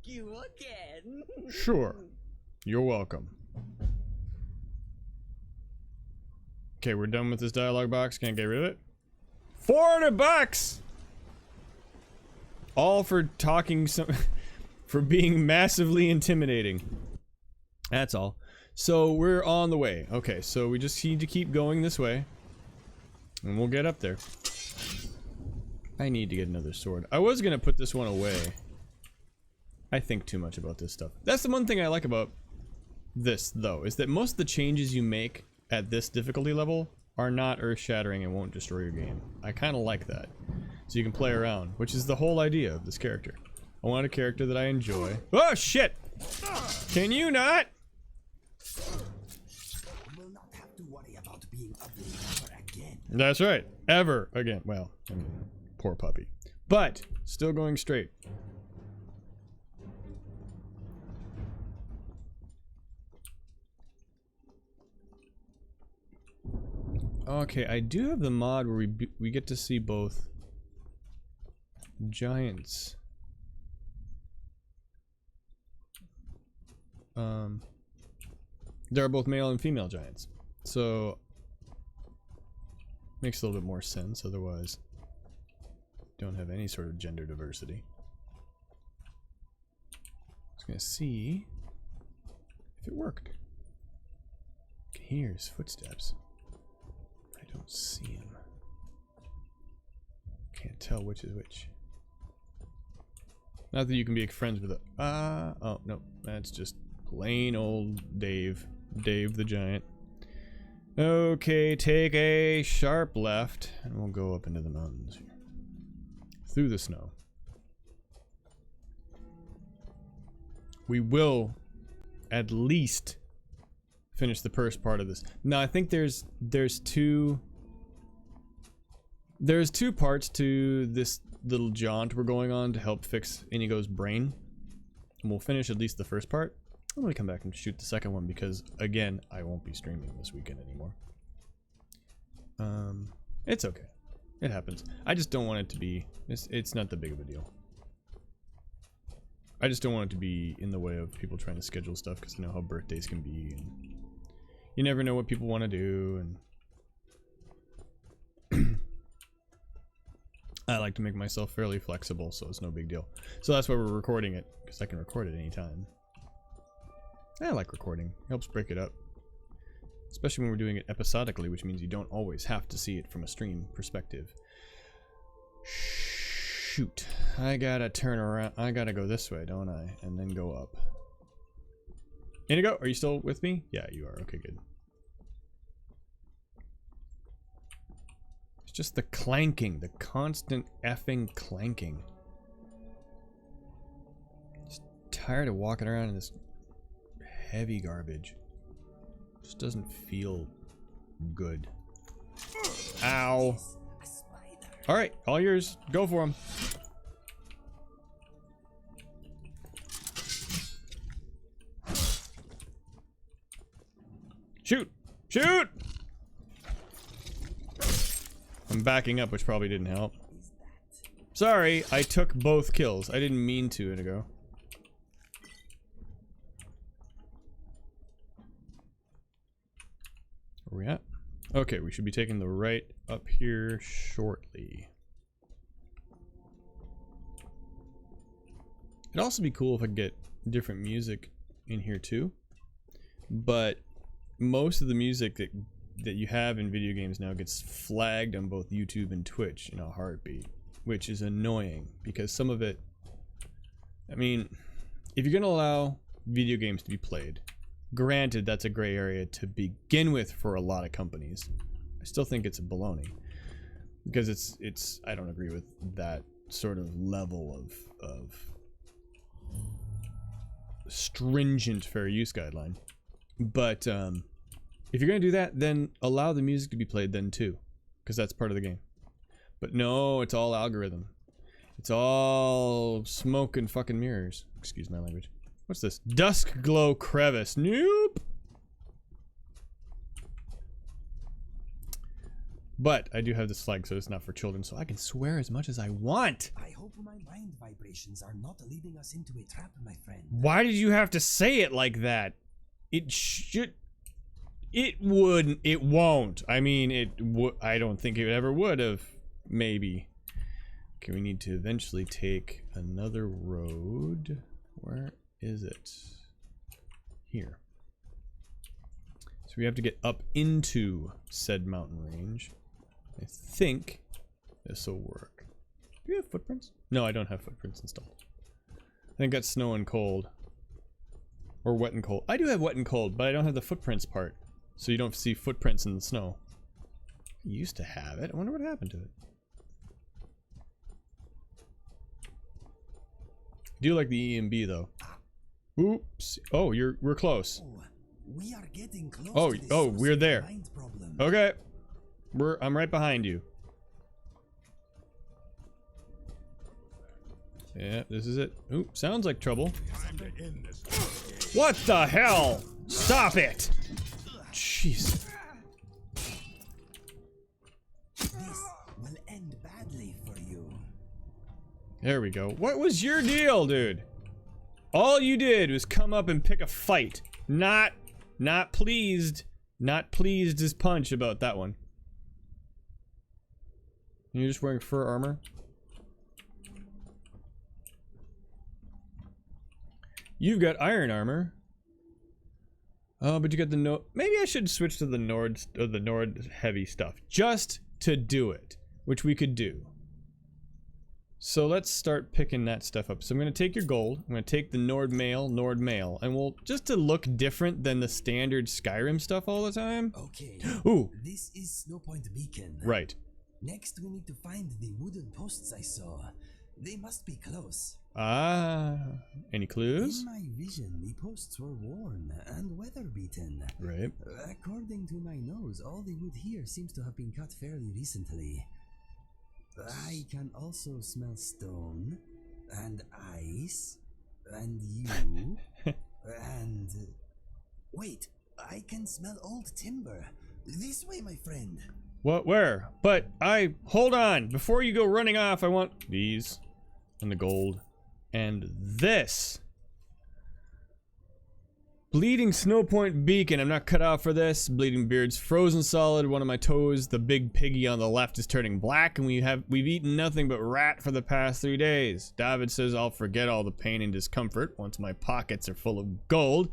you again. Sure. You're welcome. Okay, we're done with this dialogue box. Can't get rid of it. $400! All for talking some... for being massively intimidating. That's all. So we're on the way. Okay, so we just need to keep going this way. And we'll get up there. I need to get another sword. I was gonna put this one away. I think too much about this stuff. That's the one thing I like about this, though, is that most of the changes you make at this difficulty level are not earth-shattering and won't destroy your game. I kind of like that. So you can play around, which is the whole idea of this character. I want a character that I enjoy. Oh, shit! Can you not? We'll not have to worry about being ugly ever again. That's right. Ever again. Well, I mean, poor puppy. But, still going straight. Okay, I do have the mod where we get to see both giants. There are both male and female giants, so makes a little bit more sense. Otherwise, don't have any sort of gender diversity. I was gonna see if it worked. I can hear his footsteps. I don't see him. Can't tell which is which. Not that you can be friends with a... oh, no. That's just plain old Dave. Dave the Giant. Okay, take a sharp left, and we'll go up into the mountains here. Through the snow. We will at least finish the first part of this. Now, I think there's two parts to this little jaunt we're going on to help fix Inigo's brain. And we'll finish at least the first part. I'm gonna come back and shoot the second one because, again, I won't be streaming this weekend anymore. It's okay. It happens. I just don't want it to be... It's not that big of a deal. I just don't want it to be in the way of people trying to schedule stuff because I know how birthdays can be. And you never know what people want to do, and... I like to make myself fairly flexible, so it's no big deal. So that's why we're recording it, because I can record it anytime. I like recording. It helps break it up. Especially when we're doing it episodically, which means you don't always have to see it from a stream perspective. Shoot. I gotta turn around. I gotta go this way, don't I? And then go up. Inigo, are you still with me? Yeah, you are. Okay, good. It's just the clanking, the constant effing clanking. Just tired of walking around in this heavy garbage. Just doesn't feel good. Ow. Alright, all yours. Go for him. Shoot! Shoot! I'm backing up, which probably didn't help. Sorry, I took both kills. I didn't mean to, Inigo. Where are we at? Okay, we should be taking the right up here shortly. It'd also be cool if I could get different music in here too. But most of the music that you have in video games now gets flagged on both YouTube and Twitch in a heartbeat. which is annoying because some of it, I mean, if you're going to allow video games to be played, granted that's a gray area to begin with for a lot of companies. I still think it's a baloney because it's I don't agree with that sort of level of stringent fair use guideline. But if you're gonna do that, then allow the music to be played then too, because that's part of the game. But no, it's all algorithm. It's all smoke and fucking mirrors. Excuse my language. What's this? Dusk Glow Crevice. Nope. But I do have this flag, so it's not for children, so I can swear as much as I want. I hope my mind vibrations are not leading us into a trap, my friend. Why did you have to say it like that? It should. It wouldn't. It won't. I mean, it would. I don't think it ever would have. Maybe. Okay, we need to eventually take another road. Where is it? Here. So we have to get up into said mountain range. I think this will work. Do you have footprints? No, I don't have footprints installed. I think that's snow and cold. Or wet and cold. I do have wet and cold, but I don't have the footprints part. So you don't see footprints in the snow. I used to have it. I wonder what happened to it. I do like the EMB though. Oops. Oh, we're close. Oh, we are getting close. Oh, to this oh, we're there. mind problem. Okay. I'm right behind you. Yeah, this is it. Ooh, sounds like trouble. What the hell? Stop it! Jeez. This will end badly for you. There we go. What was your deal, dude? All you did was come up and pick a fight. Not pleased. Not pleased as punch about that one. You're just wearing fur armor? You've got iron armor. Oh, but you got the maybe I should switch to the Nord heavy stuff just to do it, which we could do. So let's start picking that stuff up. So I'm going to take your gold. I'm going to take the Nord mail, and we'll just to look different than the standard Skyrim stuff all the time. Okay. Ooh. This is Snowpoint Beacon. Right. Next, we need to find the wooden posts I saw. They must be close. Ah, any clues? In my vision, the posts were worn and weather-beaten. Right. According to my nose, all the wood here seems to have been cut fairly recently. I can also smell stone, and ice, and you, and... Wait, I can smell old timber. This way, my friend. What, where? But hold on, before you go running off, I want these, and the gold, and this. Bleeding Snowpoint Beacon, I'm not cut out for this. Bleeding Beard's frozen solid, one of my toes, the big piggy on the left is turning black, and we've eaten nothing but rat for the past 3 days. David says I'll forget all the pain and discomfort once my pockets are full of gold.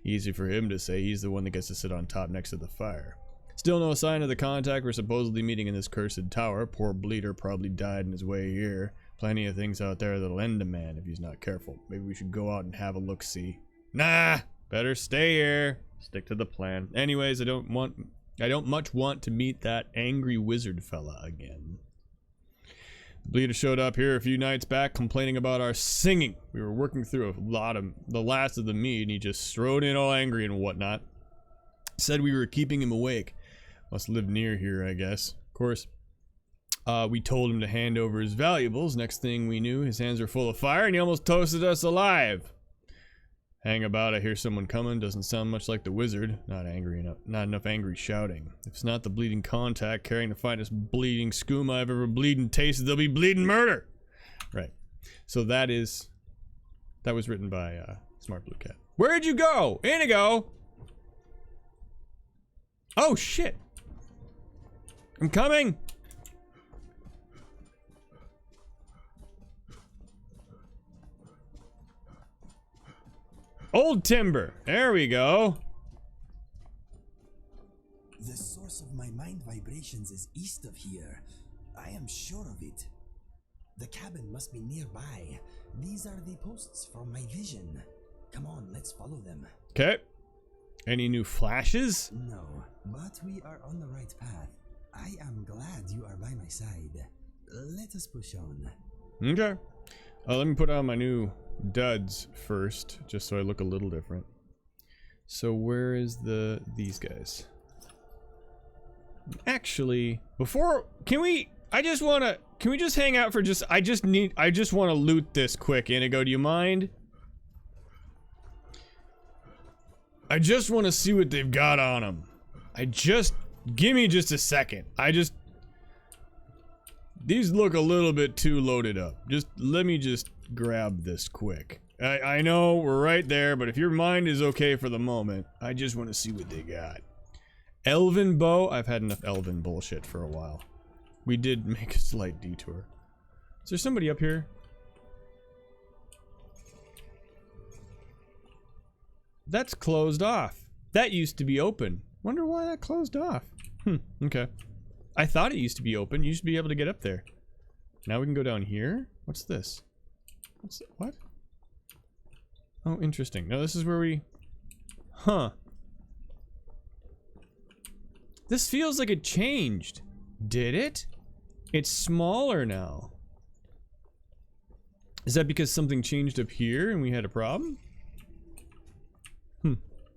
Easy for him to say, he's the one that gets to sit on top next to the fire. Still no sign of the contact we're supposedly meeting in this cursed tower. Poor Bleeder probably died in his way here. Plenty of things out there that'll end a man if he's not careful. Maybe we should go out and have a look-see. Nah! Better stay here. Stick to the plan. Anyways, I don't much want to meet that angry wizard fella again. Bleeder showed up here a few nights back complaining about our singing. We were working through the last of the meat and he just strode in all angry and whatnot. Said we were keeping him awake. Must live near here, I guess. Of course, we told him to hand over his valuables. Next thing we knew, his hands were full of fire and he almost toasted us alive. Hang about, I hear someone coming. Doesn't sound much like the wizard. Not enough angry shouting. If it's not the bleeding contact carrying the finest bleeding skooma I've ever bleeding tasted, there'll be bleeding murder. Right. So that was written by Smart Blue Cat. Where'd you go? Inigo! Oh shit! I'm coming! Old timber. There we go. The source of my mind vibrations is east of here. I am sure of it. The cabin must be nearby. These are the posts from my vision. Come on, let's follow them. Okay. Any new flashes? No, but we are on the right path. I am glad you are by my side. Let us push on. Okay. Let me put on my new duds first, just so I look a little different. So where is these guys? Actually, can we just hang out for I just want to loot this quick, Inigo, do you mind? I just want to see what they've got on them. Give me just a second. These look a little bit too loaded up. Let me just grab this quick. I know we're right there, but if your mind is okay for the moment, I just want to see what they got. Elven bow? I've had enough elven bullshit for a while. We did make a slight detour. Is there somebody up here? That's closed off. That used to be open. Wonder why that closed off. Okay. I thought it used to be open. You should be able to get up there. Now we can go down here. What's this? What? Oh, interesting. No, this is where we... Huh. This feels like it changed. Did it? It's smaller now. Is that because something changed up here and we had a problem?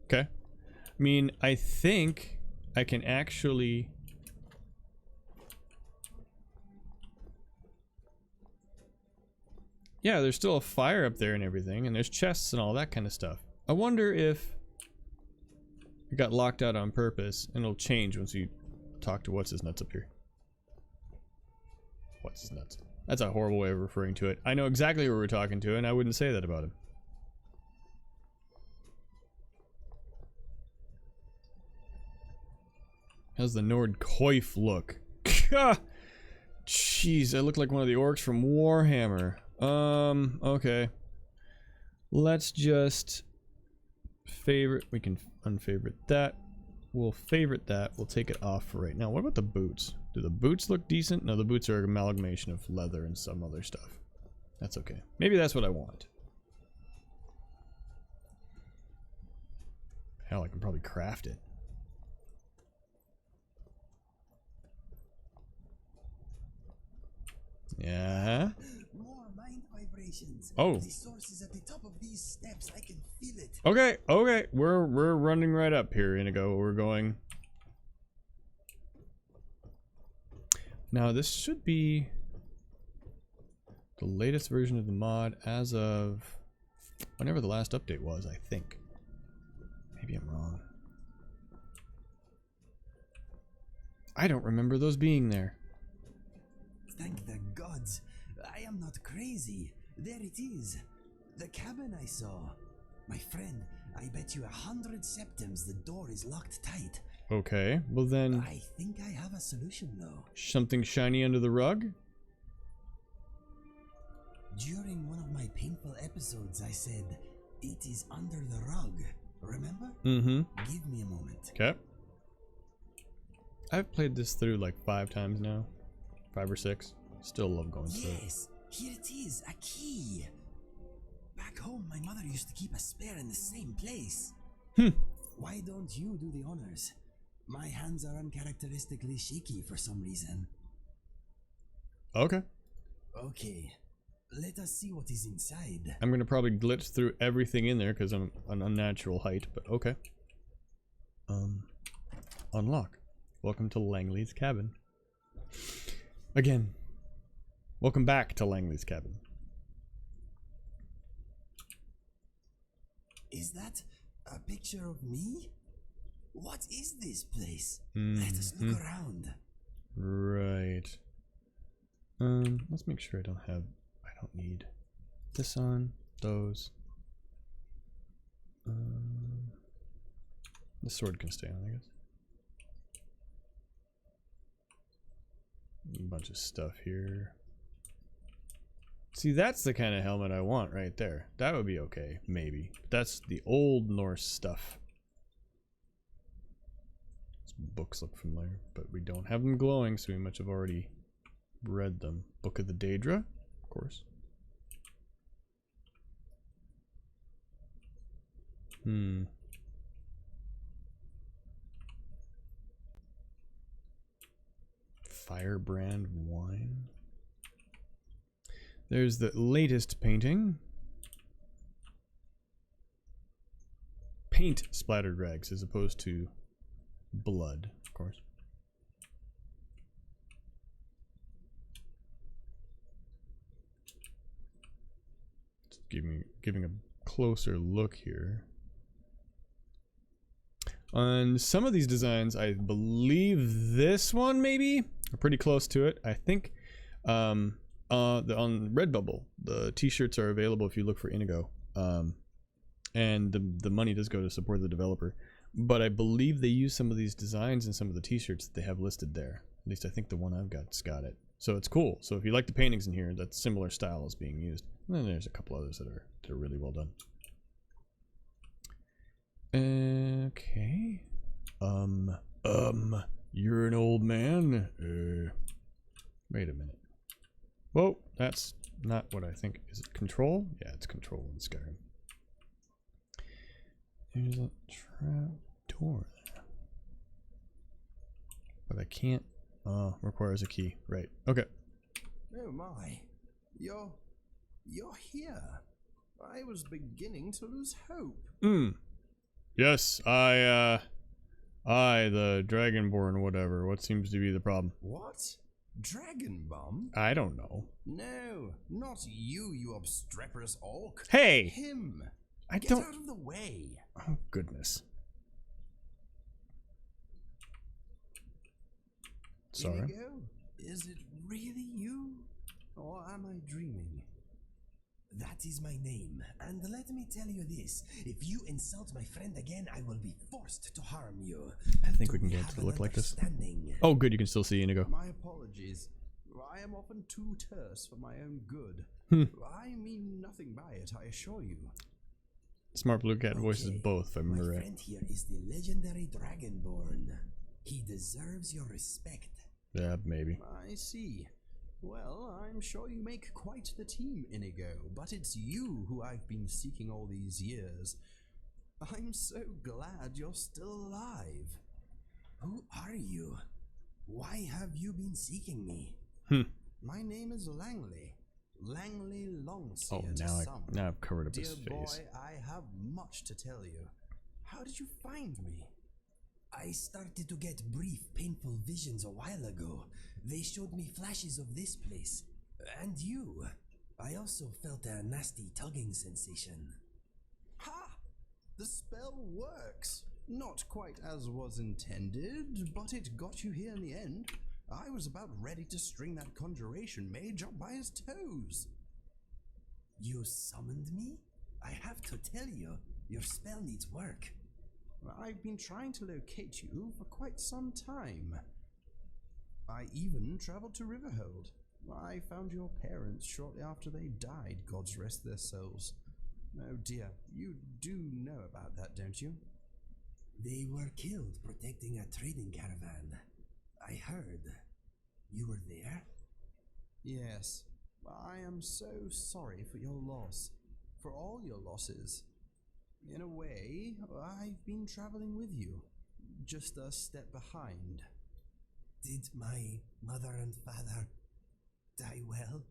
Okay. I mean, I think I can actually... Yeah, there's still a fire up there and everything, and there's chests and all that kind of stuff. I wonder if it got locked out on purpose, and it'll change once you talk to What's-His-Nuts up here. What's-His-Nuts? That's a horrible way of referring to it. I know exactly who we're talking to, and I wouldn't say that about him. How's the Nordkoif look? Jeez, I look like one of the orcs from Warhammer. Okay. Let's just favorite. We can unfavorite that. We'll favorite that. We'll take it off for right now. What about the boots? Do the boots look decent? No, the boots are an amalgamation of leather and some other stuff. That's okay. Maybe that's what I want. Hell, I can probably craft it. Yeah. More mind vibrations. Oh. The source is at the top of these steps. I can feel it. Okay, okay. We're running right up here, Inigo. We're going. Now this should be the latest version of the mod as of whenever the last update was, I think. Maybe I'm wrong. I don't remember those being there. Thank the gods. I am not crazy. There it is. The cabin I saw. My friend, I bet you 100 septims the door is locked tight. Okay, well then... I think I have a solution though. Something shiny under the rug? During one of my painful episodes I said, it is under the rug. Remember? Mm-hmm. Give me a moment. Okay. I've played this through like 5 times now. 5 or 6. Still love going through it. Yes, here it is, a key. Back home, my mother used to keep a spare in the same place. Why don't you do the honors? My hands are uncharacteristically shaky for some reason. Okay. Okay, let us see what is inside. I'm gonna probably glitch through everything in there because I'm an unnatural height, but okay. Unlock. Welcome to Langley's cabin. Again. Welcome back to Langley's cabin. Is that a picture of me? What is this place? Let us look around. Right. Let's make sure I don't need this on, those. The sword can stay on, I guess. A bunch of stuff here. See, that's the kind of helmet I want right there. That would be okay, maybe. That's the old Norse stuff. These books look familiar, but we don't have them glowing, so we much have already read them. Book of the Daedra? course. Firebrand wine. There's the latest painting. Paint splattered rags as opposed to blood, of course. Just giving a closer look here. On some of these designs, I believe this one maybe, or pretty close to it. I think on Redbubble, the t-shirts are available if you look for Inigo. And the money does go to support the developer. But I believe they use some of these designs in some of the t-shirts that they have listed there. At least I think the one I've got's got it. So it's cool. So if you like the paintings in here, that similar style is being used. And then there's a couple others that are really well done. Okay. You're an old man. Wait a minute. Whoa, that's not what I think. Is it control? Yeah, it's control in Skyrim. There's a trap door there. But I can't. Requires a key. Right. Okay. Oh my. You're here. I was beginning to lose hope. Yes, I, the Dragonborn, whatever. What seems to be the problem? What? Dragon bomb? I don't know. No, not you, you obstreperous orc. Hey! Him. I Get don't. out of the way. Oh, goodness. Sorry. Inigo? Is it really you? Or am I dreaming? That is my name, and let me tell you this. If you insult my friend again, I will be forced to harm you. I think we Do can get it have to an look like this. understanding? Oh, good. You can still see Inigo. My apologies. I am often too terse for my own good. I mean nothing by it, I assure you. Smart Blue Cat voices Okay, both, if I remember my right. friend here is the legendary Dragonborn. He deserves your respect. Yeah, maybe. I see. Well, I'm sure you make quite the team, Inigo, but it's you who I've been seeking all these years. I'm so glad you're still alive. Who are you? Why have you been seeking me? My name is Langley. Langley Longseer Oh, to some. now I've covered up Dear his boy, face. I have much to tell you. How did you find me? I started to get brief, painful visions a while ago. They showed me flashes of this place. And you. I also felt a nasty tugging sensation. Ha! The spell works. Not quite as was intended, but it got you here in the end. I was about ready to string that conjuration mage up by his toes. You summoned me? I have to tell you, your spell needs work. I've been trying to locate you for quite some time. I even traveled to Winterhold. I found your parents shortly after they died, gods rest their souls. Oh dear, you do know about that, don't you? They were killed protecting a trading caravan. I heard. You were there? Yes. I am so sorry for your loss. For all your losses. In a way, I've been traveling with you. Just a step behind. Did my mother and father die well?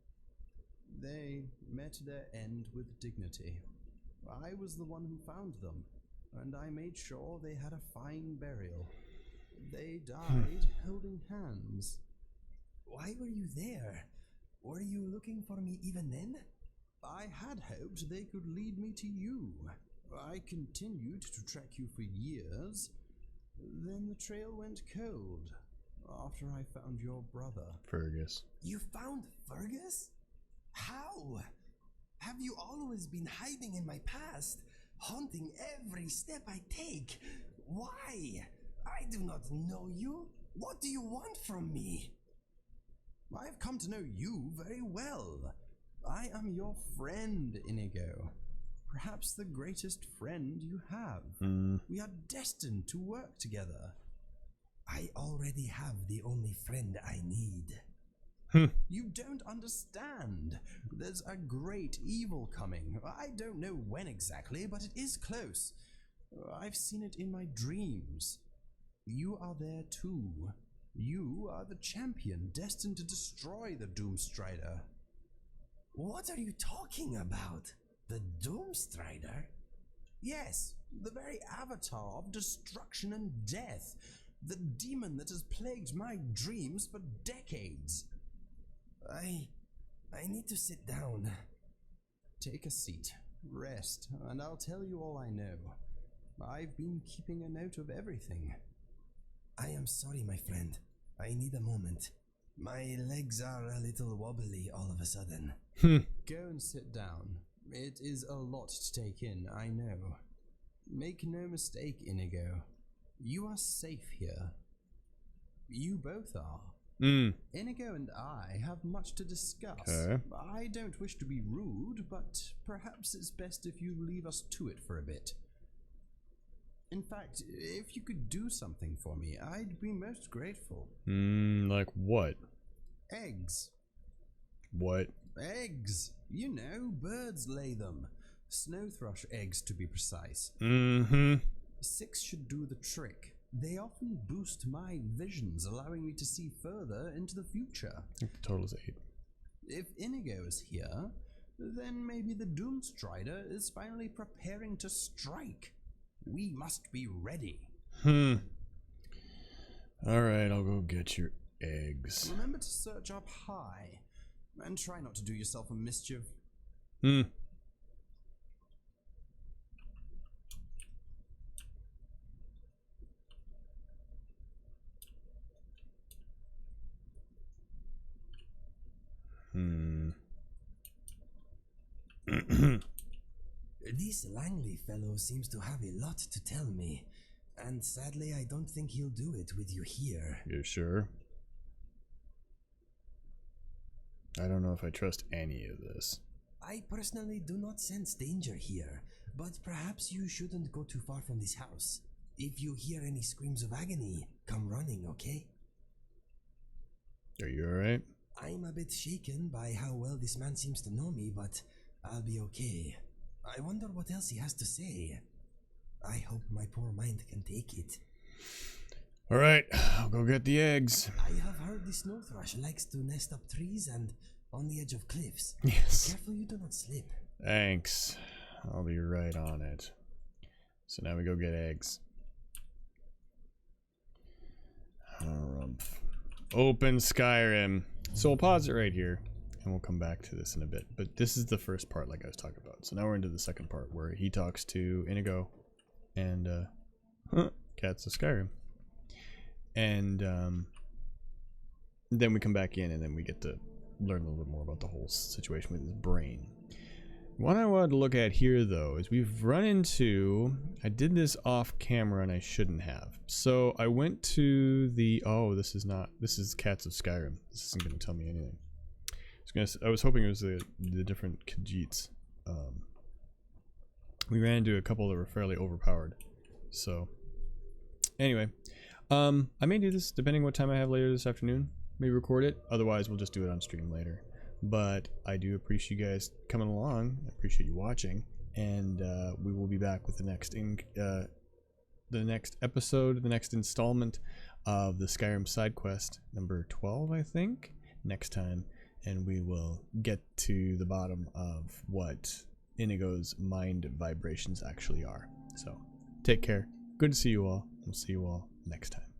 They met their end with dignity. I was the one who found them, and I made sure they had a fine burial. They died holding hands. Why were you there? Were you looking for me even then? I had hoped they could lead me to you. I continued to track you for years. Then the trail went cold after I found your brother. Fergus. You found Fergus? How? Have you always been hiding in my past, haunting every step I take? Why? I do not know you. What do you want from me? I've come to know you very well. I am your friend, Inigo. Perhaps the greatest friend you have. We are destined to work together. I already have the only friend I need. You don't understand. There's a great evil coming. I don't know when exactly, but it is close. I've seen it in my dreams. You are there too. You are the champion destined to destroy the Doomstrider. What are you talking about? The Doomstrider? Yes, the very avatar of destruction and death. The demon that has plagued my dreams for decades. I need to sit down. Take a seat, rest, and I'll tell you all I know. I've been keeping a note of everything. I am sorry, my friend. I need a moment. My legs are a little wobbly all of a sudden. Go and sit down. It is a lot to take in, I know. Make no mistake, Inigo. You are safe here. You both are. Inigo and I have much to discuss. Okay. I don't wish to be rude, but perhaps it's best if you leave us to it for a bit. In fact, if you could do something for me, I'd be most grateful. Like what? Eggs. What? Eggs. You know, birds lay them. Snow thrush eggs, to be precise. 6 should do the trick. They often boost my visions, allowing me to see further into the future. I think the total is 8. If Inigo is here, then maybe the Doomstrider is finally preparing to strike. We must be ready. Alright, I'll go get your eggs. Remember to search up high, and try not to do yourself a mischief. This Langley fellow seems to have a lot to tell me, and sadly I don't think he'll do it with you here. You sure? I don't know if I trust any of this. I personally do not sense danger here, but perhaps you shouldn't go too far from this house. If you hear any screams of agony, come running, okay? Are you alright? I'm a bit shaken by how well this man seems to know me, but I'll be okay. I wonder what else he has to say. I hope my poor mind can take it. Alright, I'll go get the eggs. I have heard the snow thrush likes to nest up trees and on the edge of cliffs. Yes. Careful you do not slip. Thanks. I'll be right on it. So now we go get eggs. Harumph. Open Skyrim. So we'll pause it right here and we'll come back to this in a bit. But this is the first part like I was talking about. So now we're into the second part where he talks to Inigo and Cats of Skyrim. And then we come back in and then we get to learn a little bit more about the whole situation with his brain. What I wanted to look at here though is we've run into, I did this off camera and I shouldn't have. So I went to the, this is Cats of Skyrim. This isn't going to tell me anything. I was hoping it was the different Khajiits. We ran into a couple that were fairly overpowered. So anyway, I may do this depending what time I have later this afternoon. Maybe record it. Otherwise, we'll just do it on stream later. But I do appreciate you guys coming along. I appreciate you watching, and we will be back with the next episode, the next installment of the Skyrim Sidequest number 12, I think, next time, and we will get to the bottom of what Inigo's mind vibrations actually are. So, take care. Good to see you all. We'll see you all next time.